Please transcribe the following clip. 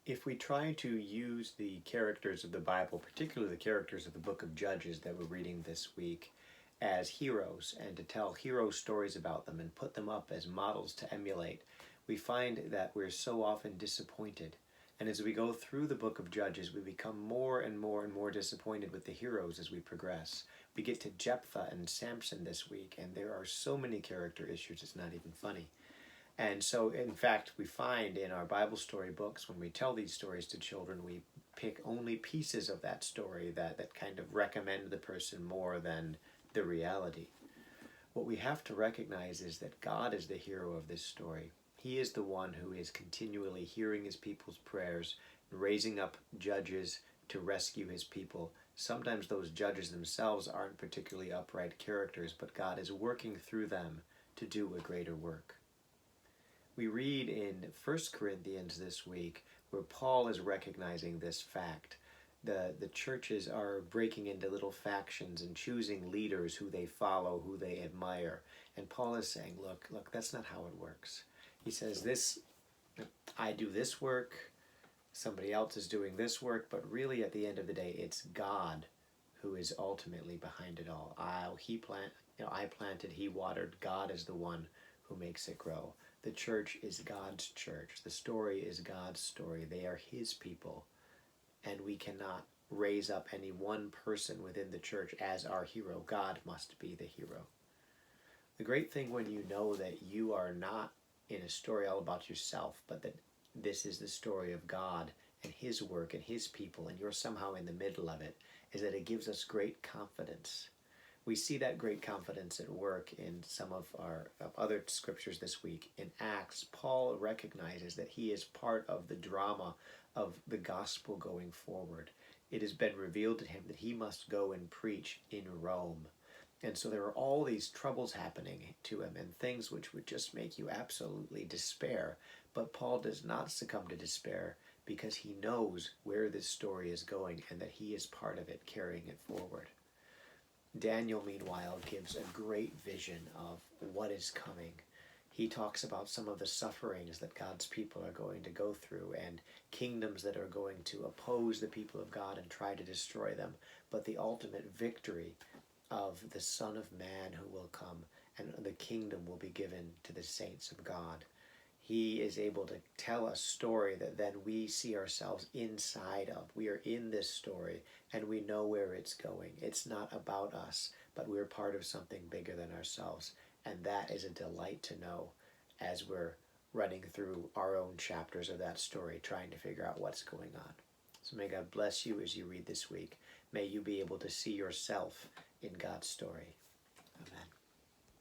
If we try to use the characters of the Bible, particularly the characters of the book of Judges that we're reading this week, as heroes and to tell hero stories about them and put them up as models to emulate, we find that we're so often disappointed. And as we go through the book of Judges, we become more and more and more disappointed with the heroes as we progress. We get to Jephthah and Samson this week, and there are so many character issues, it's not even funny. And so, in fact, we find in our Bible story books, when we tell these stories to children, we pick only pieces of that story that kind of recommend the person more than the reality. What we have to recognize is that God is the hero of this story. He is the one who is continually hearing his people's prayers, raising up judges to rescue his people. Sometimes those judges themselves aren't particularly upright characters, but God is working through them to do a greater work. We read in 1 Corinthians this week where Paul is recognizing this fact. The churches are breaking into little factions and choosing leaders who they follow, who they admire. And Paul is saying, look, that's not how it works. He says, I do this work, somebody else is doing this work, but really at the end of the day, it's God who is ultimately behind it all. I planted, he watered. God is the one who makes it grow. The church is God's church. The story is God's story. They are his people. And we cannot raise up any one person within the church as our hero. God must be the hero. The great thing when you know that you are not in a story all about yourself, but that this is the story of God and his work and his people, and you're somehow in the middle of it, is that it gives us great confidence. We see that great confidence at work in some of our other scriptures this week. In Acts, Paul recognizes that he is part of the drama of the gospel going forward. It has been revealed to him that he must go and preach in Rome. And so there are all these troubles happening to him and things which would just make you absolutely despair. But Paul does not succumb to despair because he knows where this story is going and that he is part of it, carrying it forward. Daniel, meanwhile, gives a great vision of what is coming. He talks about some of the sufferings that God's people are going to go through and kingdoms that are going to oppose the people of God and try to destroy them, but the ultimate victory of the Son of Man who will come, and the kingdom will be given to the saints of God. He is able to tell a story that then we see ourselves inside of. We are in this story and we know where it's going. It's not about us, but we're part of something bigger than ourselves. And that is a delight to know as we're running through our own chapters of that story, trying to figure out what's going on. So may God bless you as you read this week. May you be able to see yourself in God's story. Amen.